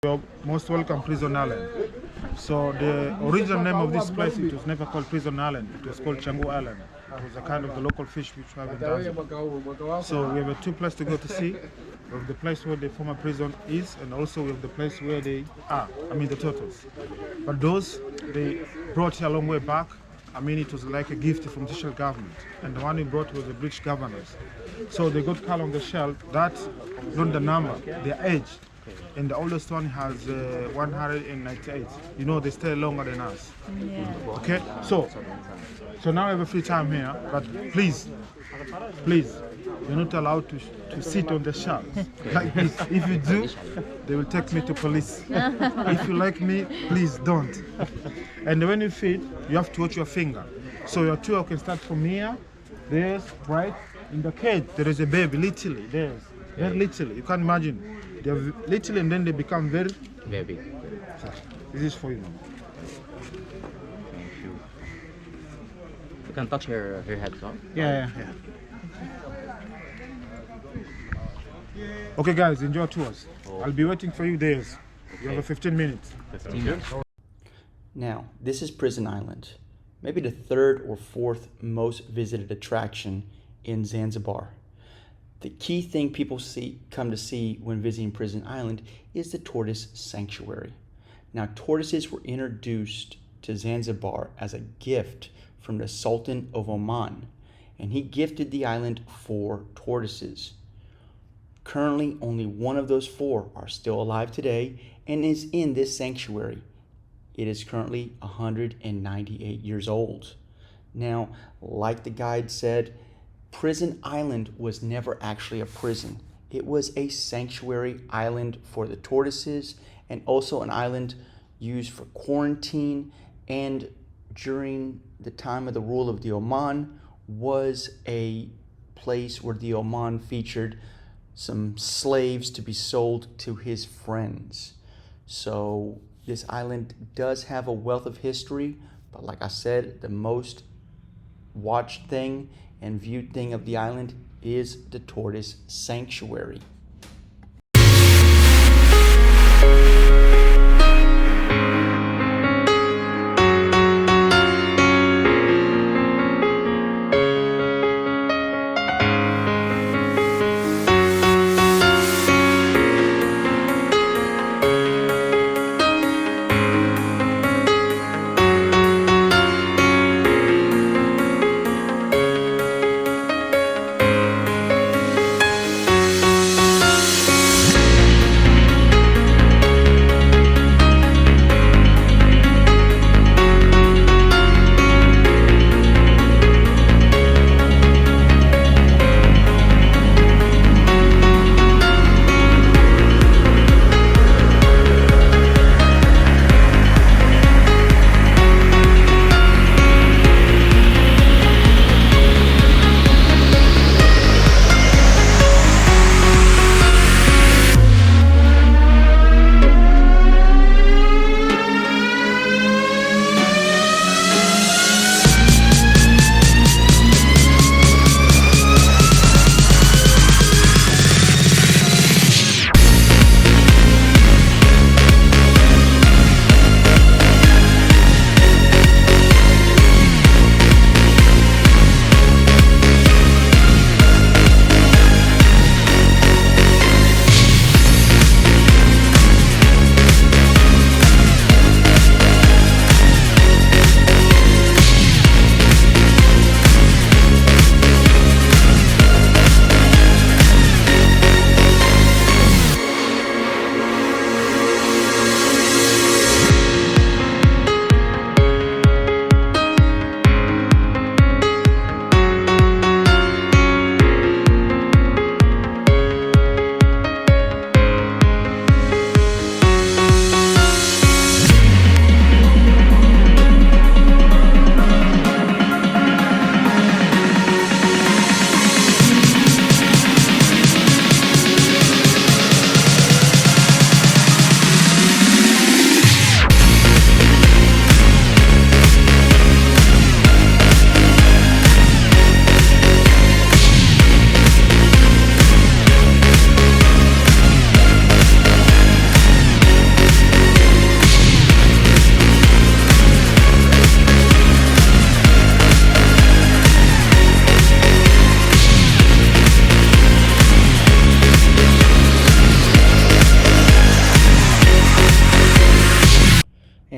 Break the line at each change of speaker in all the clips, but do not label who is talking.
You're most welcome, Prison Island. So the original name of this place, it was never called Prison Island. It was called 𝗔𝗕𝗢𝗪 Island. It was a kind of the local fish which we have in Zanzibar. So we have two places to go to see. We have the place where the former prison is, and also we have the place where they are, the turtles. But those, they brought here a long way back. It was like a gift from the British government. And the one we brought was the British governors. So they got color on the shell, that, not the number, their age. And the oldest one has 198. They stay longer than us.
Yeah.
Okay, so now I have a free time here, but please, you're not allowed to sit on the shells like this. If you do, they will take me to police. If you like me, please don't. And when you feed, you have to watch your finger. So your tour can start from here. There's, right, in the cage, there is a baby, literally, there's. Very literally, you can't imagine. They're little and then they become very
big.
This is for you now.
Thank you. You can touch her head, so?
Yeah. Okay guys, enjoy tours. I'll be waiting for you there. You have 15 minutes.
15 minutes.
Now, this is Prison Island, maybe the third or fourth most visited attraction in Zanzibar. The key thing people come to see when visiting Prison Island is the Tortoise Sanctuary. Now, tortoises were introduced to Zanzibar as a gift from the Sultan of Oman, and he gifted the island 4 tortoises. Currently, only one of those 4 are still alive today and is in this sanctuary. It is currently 198 years old. Now, like the guide said, Prison Island was never actually a prison. It was a sanctuary island for the tortoises and also an island used for quarantine, and during the time of the rule of the Oman was a place where the Oman featured some slaves to be sold to his friends. So this island does have a wealth of history, but like I said, the most watched thing and viewed thing of the island is the Tortoise Sanctuary.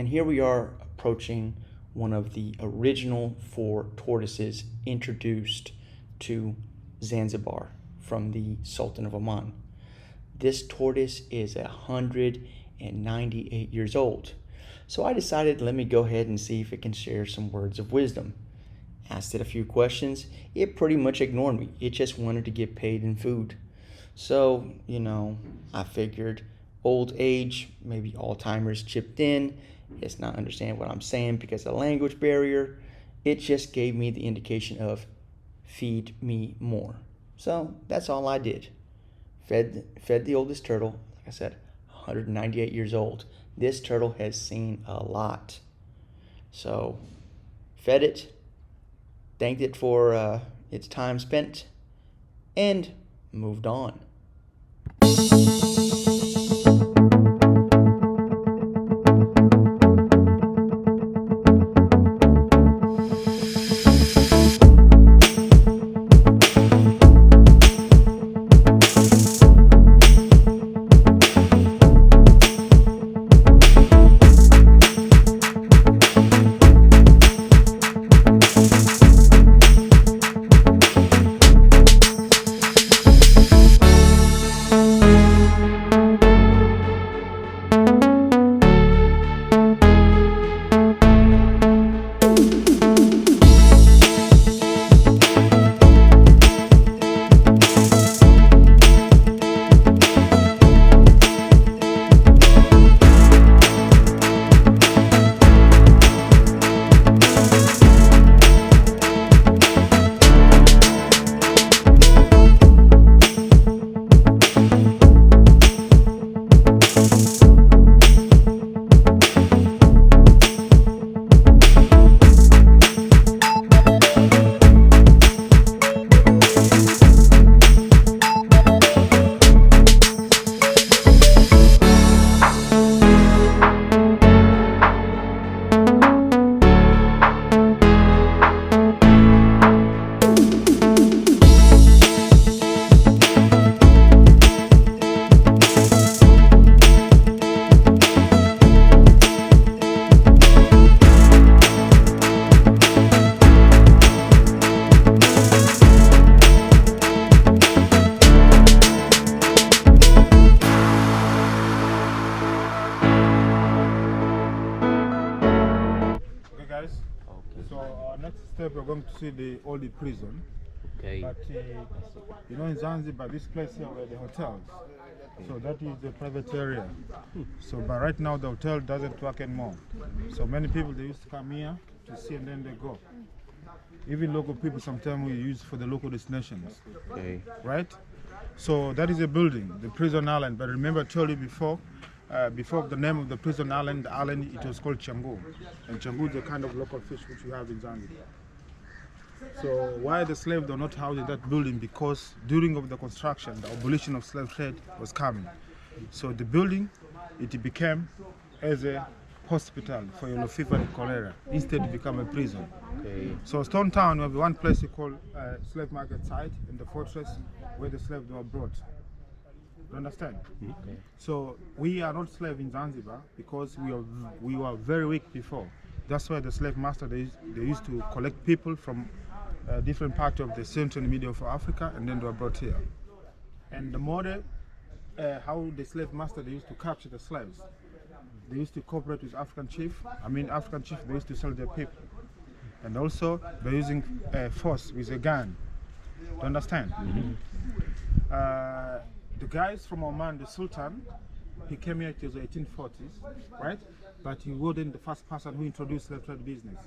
And here we are approaching one of the original 4 tortoises introduced to Zanzibar from the Sultan of Oman. This tortoise is 198 years old. So I decided, let me go ahead and see if it can share some words of wisdom. Asked it a few questions. It pretty much ignored me. It just wanted to get paid in food. So, I figured old age, maybe Alzheimer's chipped in. It's not understanding what I'm saying because of the language barrier. It just gave me the indication of feed me more. So that's all I did. Fed the oldest turtle, like I said, 198 years old. This turtle has seen a lot. So fed it, thanked it for its time spent, and moved on.
We're going to see the old prison.
Okay.
But in Zanzibar, this place here were the hotels. So that is the private area. So, but right now the hotel doesn't work anymore. So many people, they used to come here to see and then they go. Even local people sometimes we use for the local destinations.
Okay.
Right? So that is a building, the prison island. But remember I told you before the name of the prison island, the island, it was called 𝗔𝗕𝗢𝗏. And 𝗔𝗕𝗢 is a kind of local fish which we have in Zanzibar. So why the slaves are not housed in that building? Because during of the construction, the abolition of slave trade was coming. So the building, it became as a hospital for yellow fever and cholera. Instead it became a prison.
Okay.
So Stone Town, we have one place we call slave market site in the fortress where the slaves were brought. You understand?
Okay.
So we are not slaves in Zanzibar because we were very weak before. That's why the slave master, they used to collect people from different parts of the central and middle of Africa, and then they were brought here. And the model, how the slave master, they used to capture the slaves. They used to cooperate with African chief. African chief, they used to sell their people. And also, they're using force with a gun. Do you understand? The guys from Oman, the Sultan, he came here in the 1840s, right? But he wasn't the first person who introduced slave trade business.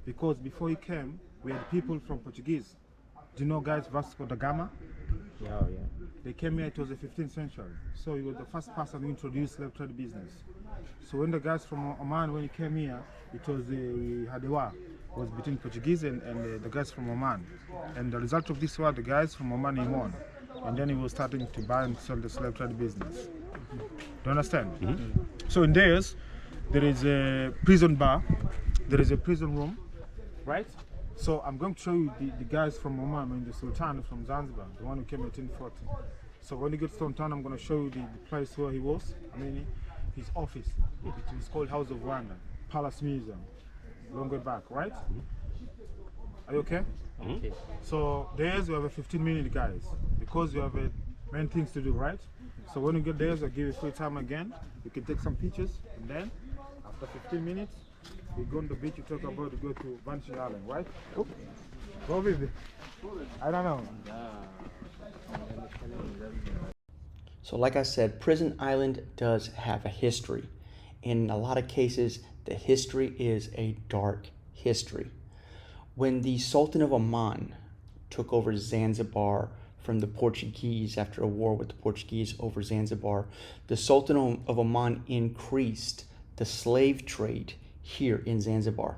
Because before he came, we had people from Portuguese. Do you know guys Vasco da Gama?
Yeah.
They came here, it was the 15th century. So he was the first person who introduced slave trade business. So when the guys from Oman, when he came here, it was we had a war. It was between Portuguese and the guys from Oman. And the result of this war, the guys from Oman, he won. And then he was starting to buy and sell the slave trade business. Do you understand? So in there is a prison bar, there is a prison room, right? So I'm going to show you the guys from Oman, the Sultan from Zanzibar, the one who came in 1840. So when you get to Stone Town, I'm going to show you the place where he was. His office. It is called House of Wonder. Palace Museum, long way back, right? Are you okay?
Okay.
So there's we have a 15-minute guys because you have many things to do, right? So when you get there, I'll give you free time again. You can take some pictures, and then after 15 minutes, we go on the beach. You talk about you go to Vanishing Island, right? Go with it. I don't know.
So like I said, Prison Island does have a history. In a lot of cases, the history is a dark history. When the Sultan of Oman took over Zanzibar from the Portuguese after a war with the Portuguese over Zanzibar, the Sultan of Oman increased the slave trade here in Zanzibar.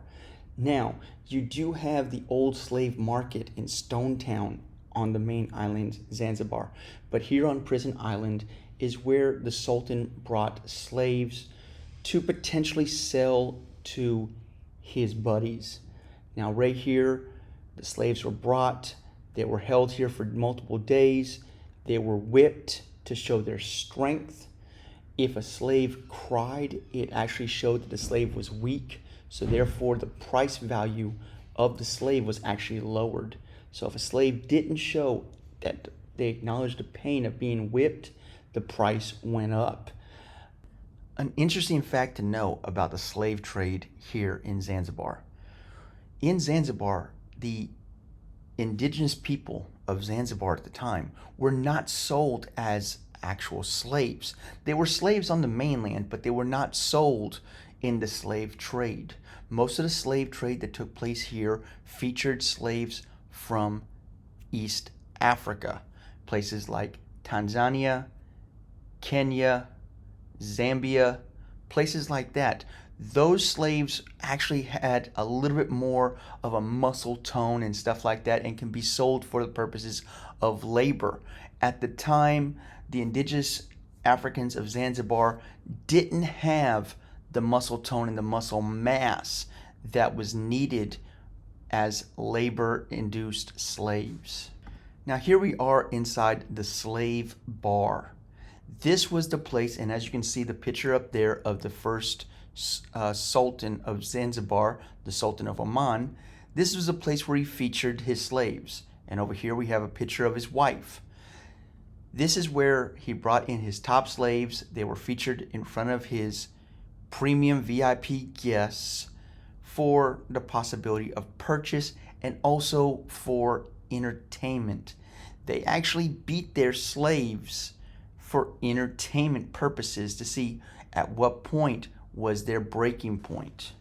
Now, you do have the old slave market in Stone Town on the main island, Zanzibar. But here on Prison Island is where the Sultan brought slaves to potentially sell to his buddies. Now right here, the slaves were brought, they were held here for multiple days, they were whipped to show their strength. If a slave cried, it actually showed that the slave was weak, so therefore the price value of the slave was actually lowered. So if a slave didn't show that they acknowledged the pain of being whipped, the price went up. An interesting fact to know about the slave trade here in Zanzibar. In Zanzibar, the indigenous people of Zanzibar at the time were not sold as actual slaves. They were slaves on the mainland, but they were not sold in the slave trade. Most of the slave trade that took place here featured slaves from East Africa, places like Tanzania, Kenya, Zambia, places like that. Those slaves actually had a little bit more of a muscle tone and stuff like that and can be sold for the purposes of labor. At the time, the indigenous Africans of Zanzibar didn't have the muscle tone and the muscle mass that was needed as labor-induced slaves. Now here we are inside the slave bar. This was the place, and as you can see the picture up there of the first Sultan of Zanzibar, the Sultan of Oman, this was a place where he featured his slaves. And over here we have a picture of his wife. This is where he brought in his top slaves. They were featured in front of his premium VIP guests for the possibility of purchase and also for entertainment. They actually beat their slaves for entertainment purposes to see at what point was their breaking point.